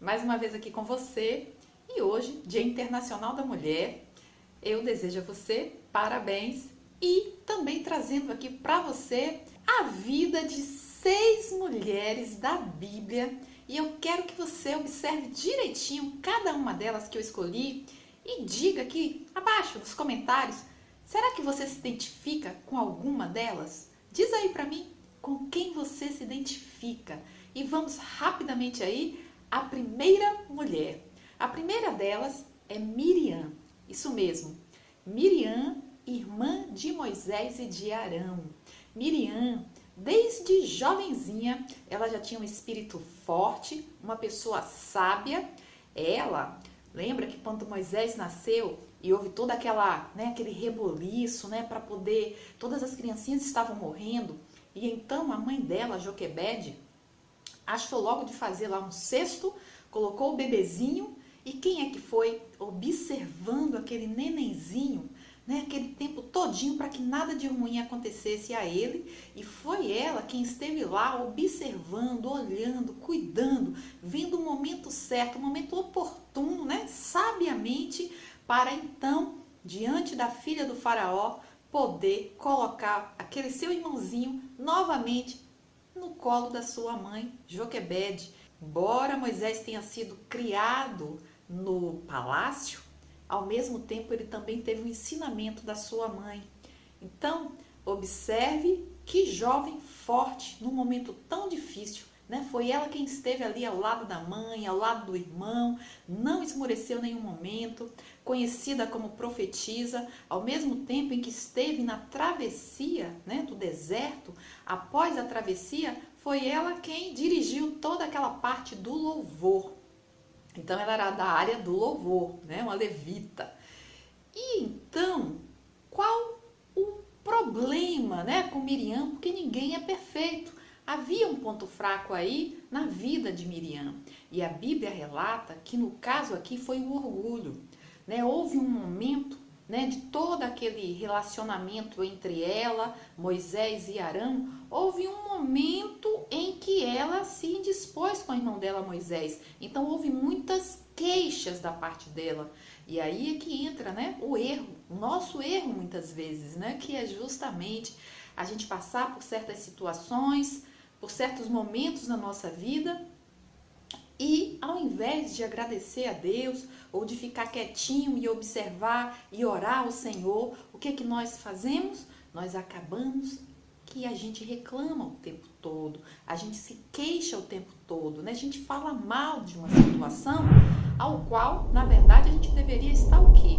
mais uma vez aqui com você e hoje, Dia Internacional da Mulher, eu desejo a você parabéns e também trazendo aqui para você a vida de 6 mulheres da Bíblia e eu quero que você observe direitinho cada uma delas que eu escolhi e diga aqui abaixo nos comentários, será que você se identifica com alguma delas? Diz aí para mim com quem você se identifica e vamos rapidamente aí a primeira mulher. A primeira delas é Miriam, isso mesmo, Miriam, irmã de Moisés e de Arão. Miriam, desde jovenzinha, ela já tinha um espírito forte, uma pessoa sábia. Ela, lembra que quando Moisés nasceu e houve toda aquele reboliço, para poder, todas as criancinhas estavam morrendo, e então a mãe dela, Joquebede, achou logo de fazer lá um cesto, colocou o bebezinho, e quem é que foi observando aquele nenenzinho, aquele tempo todinho para que nada de ruim acontecesse a ele? E foi ela quem esteve lá observando, olhando, cuidando, vendo o momento certo, o momento oportuno, sabiamente, para então, diante da filha do faraó, poder colocar aquele seu irmãozinho novamente no colo da sua mãe, Joquebede. Embora Moisés tenha sido criado no palácio, ao mesmo tempo ele também teve o ensinamento da sua mãe. Então, observe que jovem forte num momento tão difícil, Foi ela quem esteve ali ao lado da mãe, ao lado do irmão, não esmoreceu em nenhum momento, conhecida como profetisa, ao mesmo tempo em que esteve na travessia, do deserto. Após a travessia, foi ela quem dirigiu toda aquela parte do louvor. Então, ela era da área do louvor, uma levita. E então, qual o problema, com Miriam? Porque ninguém é perfeito. Havia um ponto fraco aí na vida de Miriam. E a Bíblia relata que no caso aqui foi o orgulho. Houve um momento de todo aquele relacionamento entre ela, Moisés e Arão, houve um momento em que ela se indispôs com o irmão dela, Moisés. Então, houve muitas queixas da parte dela. E aí é que entra o erro, o nosso erro muitas vezes, que é justamente a gente passar por certas situações, por certos momentos na nossa vida, e ao invés de agradecer a Deus ou de ficar quietinho e observar e orar ao Senhor, o que nós fazemos? Nós acabamos que a gente reclama o tempo todo, a gente se queixa o tempo todo, A gente fala mal de uma situação ao qual, na verdade, a gente deveria estar o quê?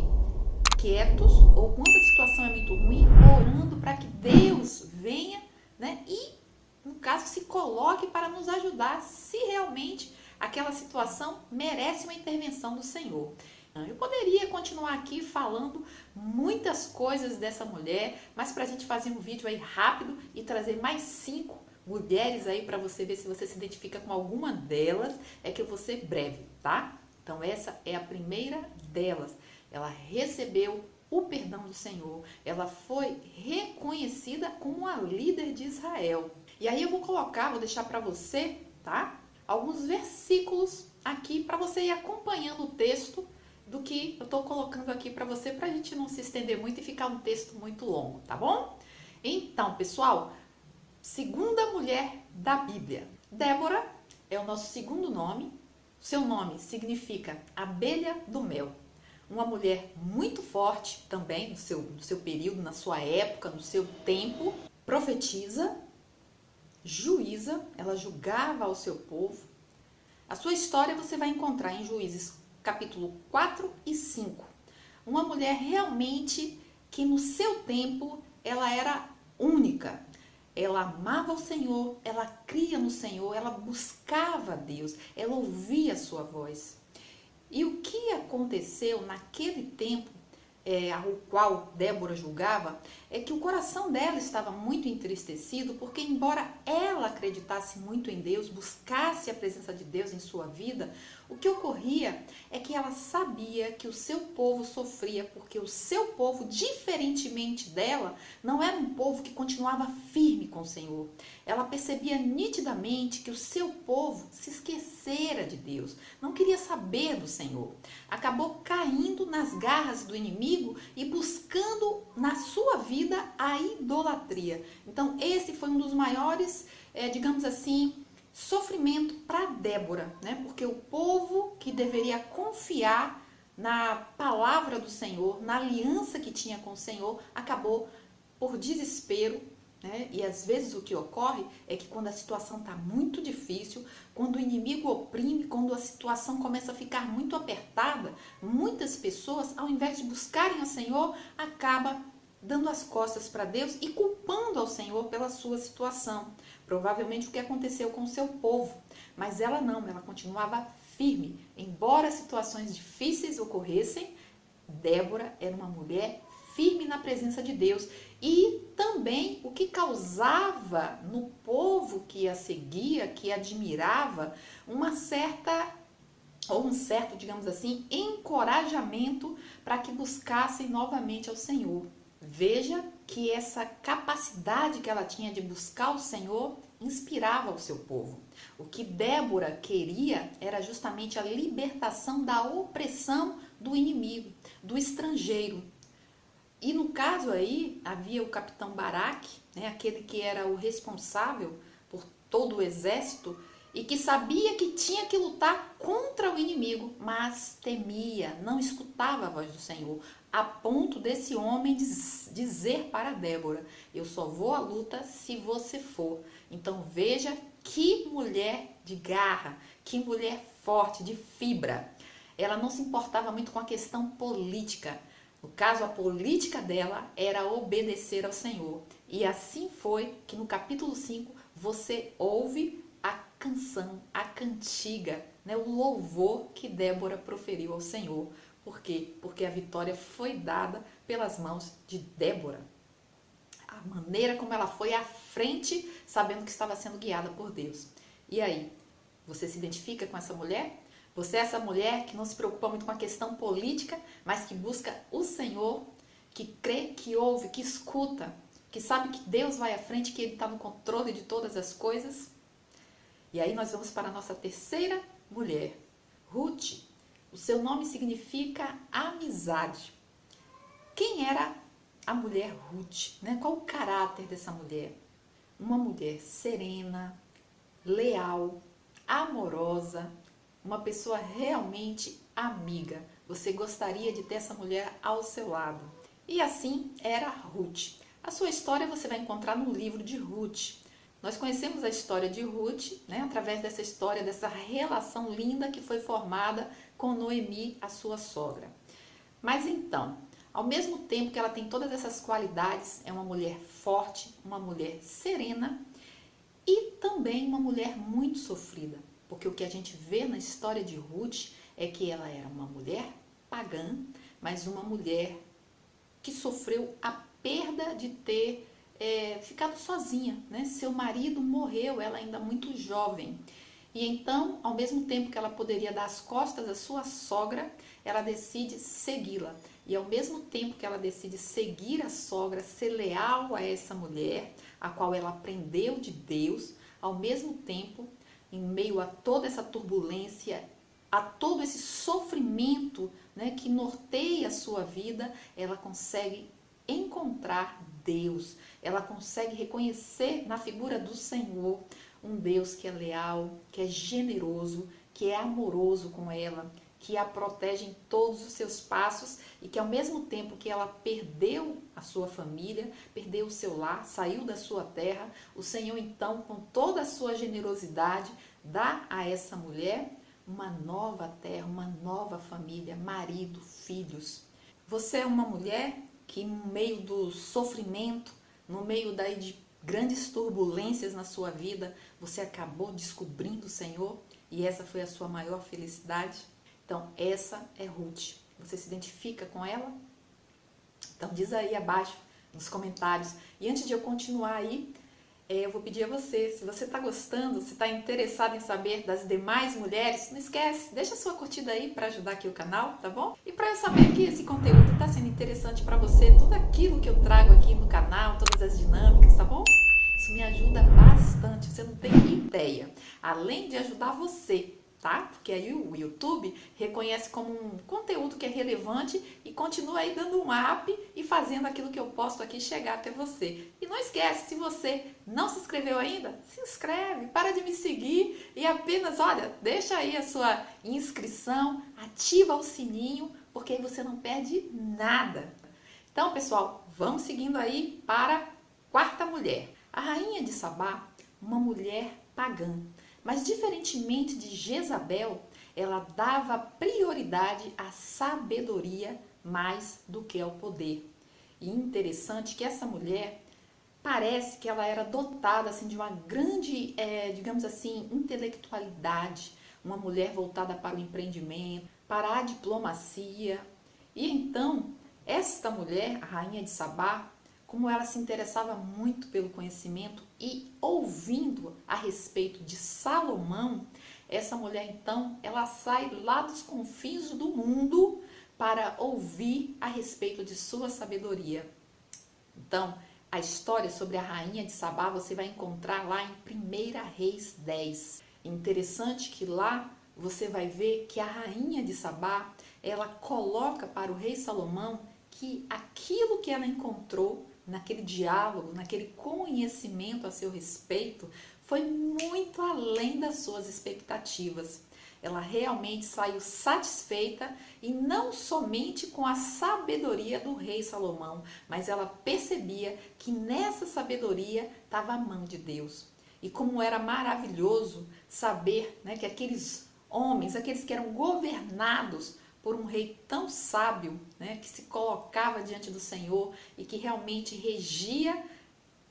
Quietos, ou quando a situação é muito ruim, orando para que Deus venha, e, no caso, se coloque para nos ajudar, se realmente aquela situação merece uma intervenção do Senhor. Eu poderia continuar aqui falando muitas coisas dessa mulher, mas para a gente fazer um vídeo aí rápido e trazer mais 5 mulheres aí para você ver se você se identifica com alguma delas, é que eu vou ser breve, tá? Então essa é a primeira delas. Ela recebeu o perdão do Senhor, ela foi reconhecida como a líder de Israel. E aí eu vou deixar para você, tá? Alguns versículos aqui para você ir acompanhando o texto do que eu estou colocando aqui para você, para a gente não se estender muito e ficar um texto muito longo, tá bom? Então, pessoal, segunda mulher da Bíblia. Débora é o nosso segundo nome. Seu nome significa abelha do mel. Uma mulher muito forte também no seu período, na sua época, no seu tempo. Profetisa, juíza, ela julgava ao seu povo. A sua história você vai encontrar em Juízes capítulo 4 e 5. Uma mulher realmente que no seu tempo ela era única. Ela amava o Senhor, ela cria no Senhor, ela buscava a Deus, ela ouvia a sua voz. E o que aconteceu naquele tempo, ao qual Débora julgava, é que o coração dela estava muito entristecido, porque embora ela acreditasse muito em Deus, buscasse a presença de Deus em sua vida, O que ocorria é que ela sabia que o seu povo sofria, porque o seu povo, diferentemente dela, não era um povo que continuava firme com o Senhor. Ela percebia nitidamente que o seu povo se esquecera de Deus, não queria saber do Senhor. Acabou caindo nas garras do inimigo e buscando na sua vida a idolatria. Então, esse foi um dos maiores, digamos assim, sofrimento para Débora, né? Porque o povo que deveria confiar na palavra do Senhor, na aliança que tinha com o Senhor, acabou por desespero, né? E às vezes o que ocorre é que quando a situação está muito difícil, quando o inimigo oprime, quando a situação começa a ficar muito apertada, muitas pessoas, ao invés de buscarem ao Senhor, acabam dando as costas para Deus e culpando ao Senhor pela sua situação. Provavelmente o que aconteceu com o seu povo. Mas ela não, ela continuava firme. Embora situações difíceis ocorressem, Débora era uma mulher firme na presença de Deus. E também o que causava no povo que a seguia, que a admirava, uma certa, ou um certo, digamos assim, encorajamento para que buscassem novamente ao Senhor. Veja que essa capacidade que ela tinha de buscar o Senhor inspirava o seu povo. O que Débora queria era justamente a libertação da opressão do inimigo, do estrangeiro. E no caso aí, havia o capitão Baraque, né, aquele que era o responsável por todo o exército e que sabia que tinha que lutar contra o inimigo, mas temia, não escutava a voz do Senhor, a ponto desse homem dizer para Débora: eu só vou à luta se você for. Então veja que mulher de garra, que mulher forte, de fibra. Ela não se importava muito com a questão política. No caso, a política dela era obedecer ao Senhor. E assim foi que no capítulo 5 você ouve a canção, a cantiga, né, o louvor que Débora proferiu ao Senhor. Por quê? Porque a vitória foi dada pelas mãos de Débora. A maneira como ela foi à frente, sabendo que estava sendo guiada por Deus. E aí, você se identifica com essa mulher? Você é essa mulher que não se preocupa muito com a questão política, mas que busca o Senhor, que crê, que ouve, que escuta, que sabe que Deus vai à frente, que Ele está no controle de todas as coisas? E aí nós vamos para a nossa terceira mulher, Ruth. O seu nome significa amizade. Quem era a mulher Ruth, né? Qual o caráter dessa mulher? Uma mulher serena, leal, amorosa, uma pessoa realmente amiga. Você gostaria de ter essa mulher ao seu lado. E assim era Ruth. A sua história você vai encontrar no livro de Ruth. Nós conhecemos a história de Ruth, né, através dessa história, dessa relação linda que foi formada com Noemi, a sua sogra. Mas então, ao mesmo tempo que ela tem todas essas qualidades, é uma mulher forte, uma mulher serena e também uma mulher muito sofrida. Porque o que a gente vê na história de Ruth é que ela era uma mulher pagã, mas uma mulher que sofreu a perda de ter ficado sozinha, né? Seu marido morreu, ela ainda muito jovem. E então, ao mesmo tempo que ela poderia dar as costas à sua sogra, ela decide segui-la. E ao mesmo tempo que ela decide seguir a sogra, ser leal a essa mulher, a qual ela aprendeu de Deus, ao mesmo tempo, em meio a toda essa turbulência, a todo esse sofrimento, né, que norteia a sua vida, ela consegue encontrar Deus. Ela consegue reconhecer na figura do Senhor um Deus que é leal, que é generoso, que é amoroso com ela, que a protege em todos os seus passos e que ao mesmo tempo que ela perdeu a sua família, perdeu o seu lar, saiu da sua terra, o Senhor então, com toda a sua generosidade, dá a essa mulher uma nova terra, uma nova família, marido, filhos. Você é uma mulher que no meio do sofrimento, no meio daí de grandes turbulências na sua vida, você acabou descobrindo o Senhor e essa foi a sua maior felicidade. Então, essa é Ruth. Você se identifica com ela? Então, diz aí abaixo nos comentários. E antes de eu continuar aí, Eu vou pedir a você, se você está gostando, se está interessado em saber das demais mulheres, não esquece, deixa sua curtida aí para ajudar aqui o canal, tá bom? E para eu saber que esse conteúdo está sendo interessante para você, tudo aquilo que eu trago aqui no canal, todas as dinâmicas, tá bom? Isso me ajuda bastante, você não tem ideia. Além de ajudar você, tá? Porque aí o YouTube reconhece como um conteúdo que é relevante e continua aí dando um up e fazendo aquilo que eu posto aqui chegar até você. E não esquece, se você não se inscreveu ainda, se inscreve, para de me seguir e apenas, olha, deixa aí a sua inscrição, ativa o sininho, porque aí você não perde nada. Então, pessoal, vamos seguindo aí para a quarta mulher. A rainha de Sabá, uma mulher pagã. Mas, diferentemente de Jezabel, ela dava prioridade à sabedoria mais do que ao poder. E interessante que essa mulher, parece que ela era dotada assim, de uma grande, digamos assim, intelectualidade. Uma mulher voltada para o empreendimento, para a diplomacia. E então, esta mulher, a rainha de Sabá, como ela se interessava muito pelo conhecimento e ouvindo a respeito de Salomão, essa mulher então, ela sai lá dos confins do mundo para ouvir a respeito de sua sabedoria. Então, a história sobre a rainha de Sabá você vai encontrar lá em 1 Reis 10. Interessante que lá você vai ver que a rainha de Sabá, ela coloca para o rei Salomão que aquilo que ela encontrou naquele diálogo, naquele conhecimento a seu respeito, foi muito além das suas expectativas. Ela realmente saiu satisfeita e não somente com a sabedoria do rei Salomão, mas ela percebia que nessa sabedoria estava a mão de Deus. E como era maravilhoso saber, né, que aqueles homens, aqueles que eram governados por um rei tão sábio, né, que se colocava diante do Senhor e que realmente regia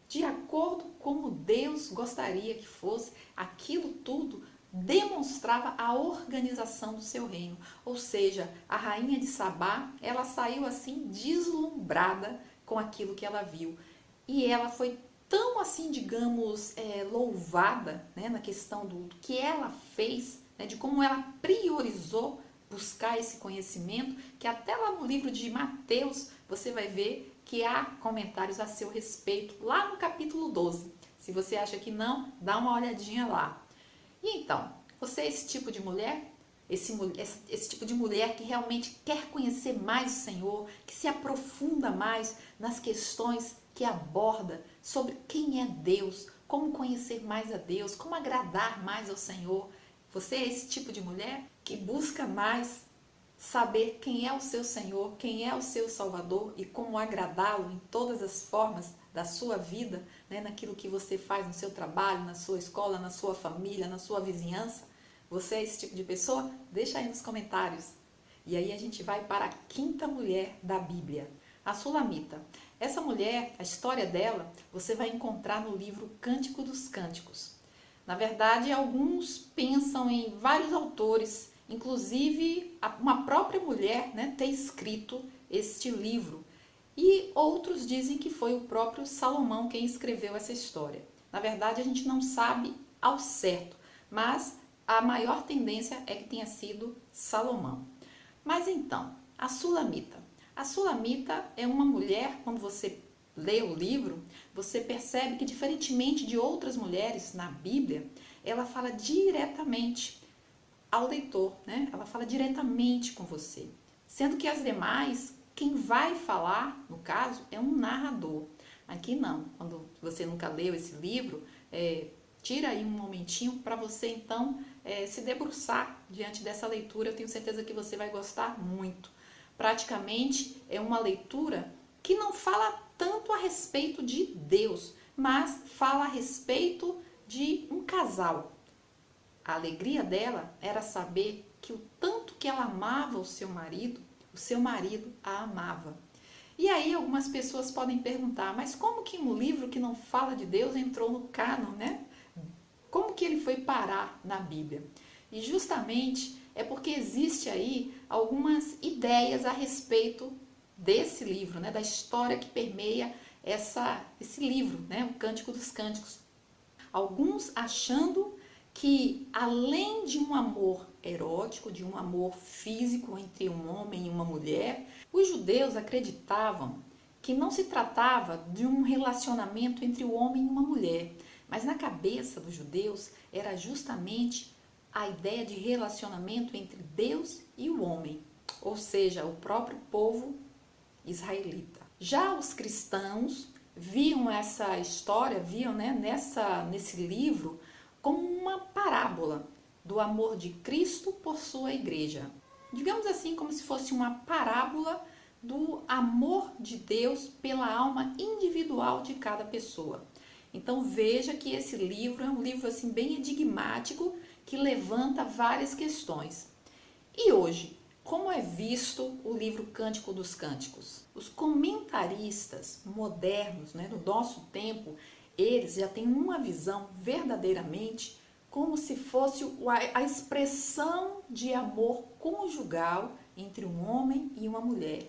de acordo como Deus gostaria que fosse, aquilo tudo demonstrava a organização do seu reino. Ou seja, a rainha de Sabá, ela saiu assim deslumbrada com aquilo que ela viu. E ela foi tão assim, digamos, louvada, né, na questão do que ela fez, né, de como ela priorizou buscar esse conhecimento, que até lá no livro de Mateus você vai ver que há comentários a seu respeito, lá no capítulo 12. Se você acha que não, dá uma olhadinha lá. E então, você é esse tipo de mulher? Esse tipo de mulher que realmente quer conhecer mais o Senhor, que se aprofunda mais nas questões que aborda sobre quem é Deus, como conhecer mais a Deus, como agradar mais ao Senhor. Você é esse tipo de mulher que busca mais saber quem é o seu Senhor, quem é o seu Salvador e como agradá-lo em todas as formas da sua vida, né, naquilo que você faz no seu trabalho, na sua escola, na sua família, na sua vizinhança? Você é esse tipo de pessoa? Deixa aí nos comentários. E aí a gente vai para a quinta mulher da Bíblia, a Sulamita. Essa mulher, a história dela, você vai encontrar no livro Cântico dos Cânticos. Na verdade, alguns pensam em vários autores, inclusive uma própria mulher, né, ter escrito este livro. E outros dizem que foi o próprio Salomão quem escreveu essa história. Na verdade, a gente não sabe ao certo, mas a maior tendência é que tenha sido Salomão. Mas então, a Sulamita. A Sulamita é uma mulher, quando você lê o livro, você percebe que, diferentemente de outras mulheres na Bíblia, ela fala diretamente ao leitor, né? Ela fala diretamente com você. Sendo que as demais, quem vai falar, no caso, é um narrador. Aqui não. Quando você nunca leu esse livro, tira aí um momentinho para você, então, se debruçar diante dessa leitura. Eu tenho certeza que você vai gostar muito. Praticamente é uma leitura que não fala tanto a respeito de Deus, mas fala a respeito de um casal. A alegria dela era saber que o tanto que ela amava o seu marido a amava. E aí algumas pessoas podem perguntar, mas como que um livro que não fala de Deus entrou no cânon, né? Como que ele foi parar na Bíblia? E justamente é porque existe aí algumas ideias a respeito desse livro, né, da história que permeia esse livro, né, o Cântico dos Cânticos. alguns achando que além de um amor erótico, de um amor físico entre um homem e uma mulher, os judeus acreditavam que não se tratava de um relacionamento entre o homem e uma mulher, mas na cabeça dos judeus era justamente a ideia de relacionamento entre Deus e o homem, ou seja, o próprio povo israelita. Já os cristãos viam essa história, viam, né, nesse livro como uma parábola do amor de Cristo por sua igreja. Digamos assim, como se fosse uma parábola do amor de Deus pela alma individual de cada pessoa. Então veja que esse livro é um livro assim bem enigmático que levanta várias questões. E hoje, como é visto o livro Cântico dos Cânticos? Os comentaristas modernos, né, do nosso tempo, eles já têm uma visão verdadeiramente como se fosse a expressão de amor conjugal entre um homem e uma mulher.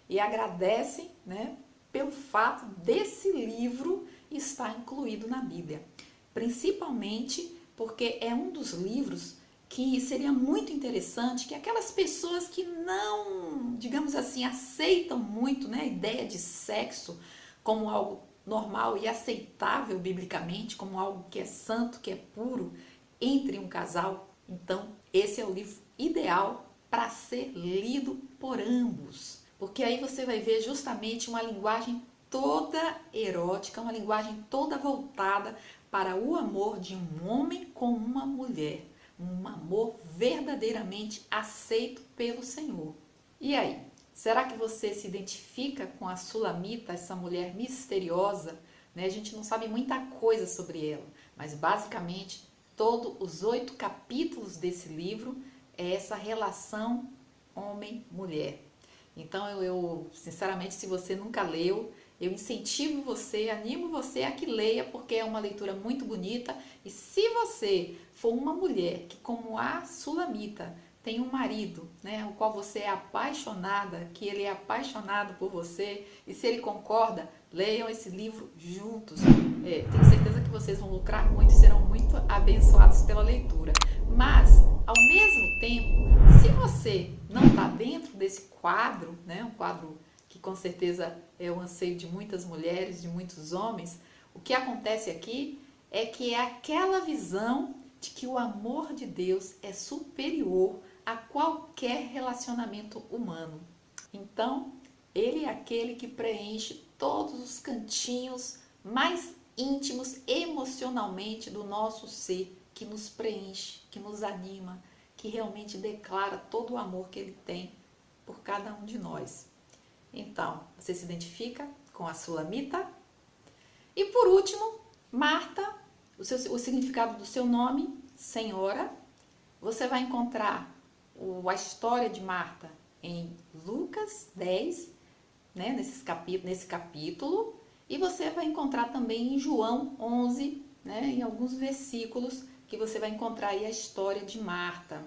E agradecem, né, pelo fato desse livro estar incluído na Bíblia. Principalmente porque é um dos livros que seria muito interessante que aquelas pessoas que não, digamos assim, aceitam muito, né, a ideia de sexo como algo normal e aceitável biblicamente, como algo que é santo, que é puro, entre um casal. Então, esse é o livro ideal para ser lido por ambos. Porque aí você vai ver justamente uma linguagem toda erótica, uma linguagem toda voltada para o amor de um homem com uma mulher. Um amor verdadeiramente aceito pelo Senhor. E aí, será que você se identifica com a Sulamita, essa mulher misteriosa? Né? A gente não sabe muita coisa sobre ela, mas basicamente todos os 8 capítulos desse livro é essa relação homem-mulher. Então eu sinceramente, se você nunca leu, eu incentivo você, animo você a que leia, porque é uma leitura muito bonita. E se você for uma mulher que, como a Sulamita, tem um marido, né, o qual você é apaixonada, que ele é apaixonado por você, e se ele concorda, leiam esse livro juntos. Tenho certeza que vocês vão lucrar muito e serão muito abençoados pela leitura. Mas, ao mesmo tempo, se você não está dentro desse quadro, né, um quadro que com certeza é o anseio de muitas mulheres, de muitos homens, o que acontece aqui é que é aquela visão de que o amor de Deus é superior a qualquer relacionamento humano. Então, ele é aquele que preenche todos os cantinhos mais íntimos emocionalmente do nosso ser, que nos preenche, que nos anima, que realmente declara todo o amor que ele tem por cada um de nós. Então, você se identifica com a Sulamita? E por último, Marta, o significado do seu nome, Senhora. Você vai encontrar a história de Marta em Lucas 10, né, nesse capítulo, e você vai encontrar também em João 11, né, em alguns versículos, que você vai encontrar aí a história de Marta.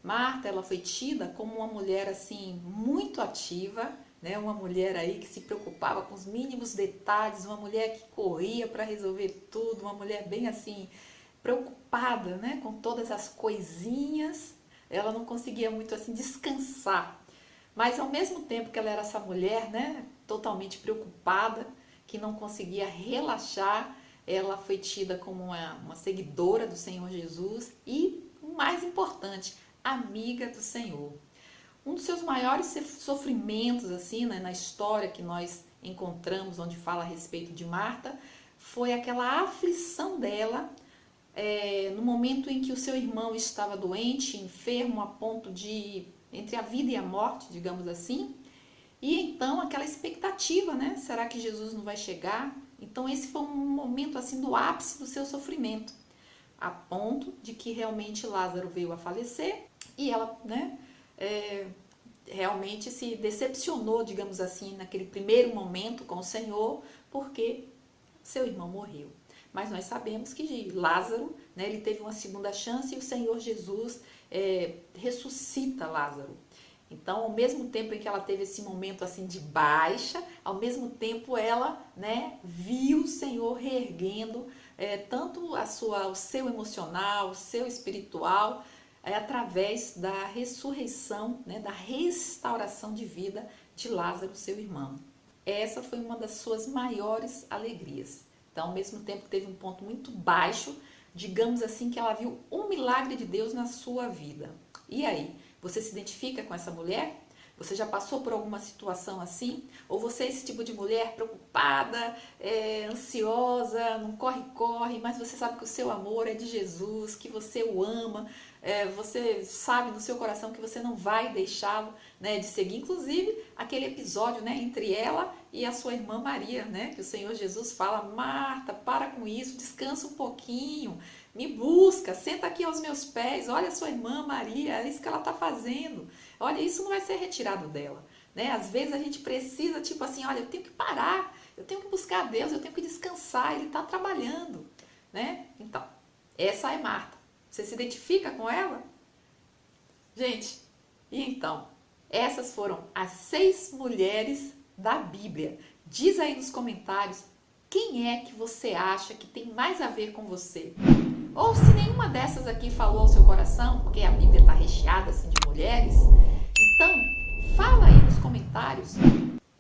Marta, ela foi tida como uma mulher assim muito ativa, né, uma mulher aí que se preocupava com os mínimos detalhes, uma mulher que corria para resolver tudo, uma mulher bem assim preocupada, né, com todas as coisinhas. Ela não conseguia muito assim descansar. Mas ao mesmo tempo que ela era essa mulher, né, totalmente preocupada, que não conseguia relaxar, ela foi tida como uma seguidora do Senhor Jesus e, o mais importante, amiga do Senhor. Um dos seus maiores sofrimentos assim, né, na história que nós encontramos, onde fala a respeito de Marta, foi aquela aflição dela no momento em que o seu irmão estava doente, enfermo, a ponto de entre a vida e a morte, digamos assim. E então aquela expectativa, né? Será que Jesus não vai chegar? Então esse foi um momento assim do ápice do seu sofrimento, a ponto de que realmente Lázaro veio a falecer e ela, né, realmente se decepcionou, digamos assim, naquele primeiro momento com o Senhor, porque seu irmão morreu. Mas nós sabemos que Lázaro, né, ele teve uma segunda chance e o Senhor Jesus ressuscita Lázaro. Então, ao mesmo tempo em que ela teve esse momento assim de baixa, ao mesmo tempo ela, né, viu o Senhor reerguendo tanto o seu emocional, o seu espiritual, através da ressurreição, né, da restauração de vida de Lázaro, seu irmão. Essa foi uma das suas maiores alegrias. Então, ao mesmo tempo que teve um ponto muito baixo, digamos assim que ela viu um milagre de Deus na sua vida. E aí, você se identifica com essa mulher? Você já passou por alguma situação assim? Ou você é esse tipo de mulher preocupada, ansiosa, não corre, mas você sabe que o seu amor é de Jesus, que você o ama, você sabe no seu coração que você não vai deixá-lo, né, de seguir. Inclusive, aquele episódio, né, entre ela e a sua irmã Maria, né, que o Senhor Jesus fala: Marta, para com isso, descansa um pouquinho, me busca, senta aqui aos meus pés, olha a sua irmã Maria, é isso que ela está fazendo. Olha, isso não vai ser retirado dela, né? Às vezes a gente precisa, tipo assim, olha, eu tenho que parar, eu tenho que buscar a Deus, eu tenho que descansar, Ele está trabalhando, né? Então, essa é Marta. Você se identifica com ela? Gente, e então, essas foram as 6 mulheres da Bíblia. Diz aí nos comentários quem é que você acha que tem mais a ver com você. Ou se nenhuma dessas aqui falou ao seu coração, porque a Bíblia está recheada assim, de mulheres, então fala aí nos comentários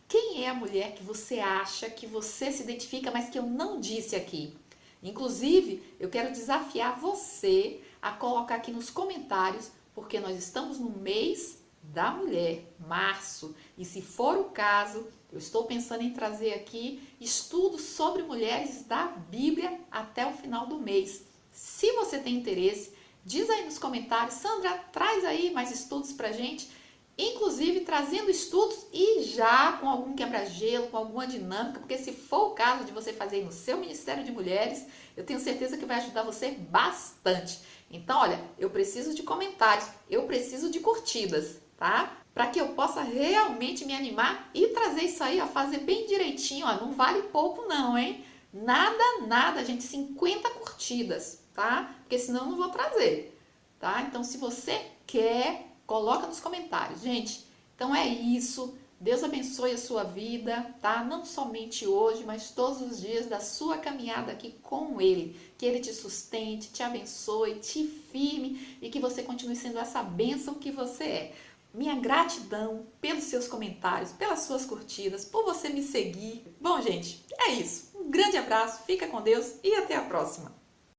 quem é a mulher que você acha que você se identifica, mas que eu não disse aqui. Inclusive, eu quero desafiar você a colocar aqui nos comentários, porque nós estamos no mês da mulher, março, e se for o caso, eu estou pensando em trazer aqui estudos sobre mulheres da Bíblia até o final do mês. Se você tem interesse, diz aí nos comentários: Sandra, traz aí mais estudos pra gente, inclusive trazendo estudos e já com algum quebra-gelo, com alguma dinâmica, porque se for o caso de você fazer no seu Ministério de Mulheres, eu tenho certeza que vai ajudar você bastante. Então, olha, eu preciso de comentários, eu preciso de curtidas, tá? Para que eu possa realmente me animar e trazer isso aí, ó, fazer bem direitinho, ó, não vale pouco não, hein? Nada, gente, 50 curtidas, tá? Porque senão eu não vou trazer, tá? Então, se você quer, coloca nos comentários. Gente, então é isso. Deus abençoe a sua vida, tá? Não somente hoje, mas todos os dias da sua caminhada aqui com Ele. Que Ele te sustente, te abençoe, te firme e que você continue sendo essa bênção que você é. Minha gratidão pelos seus comentários, pelas suas curtidas, por você me seguir. Bom, gente, é isso. Um grande abraço, fica com Deus e até a próxima.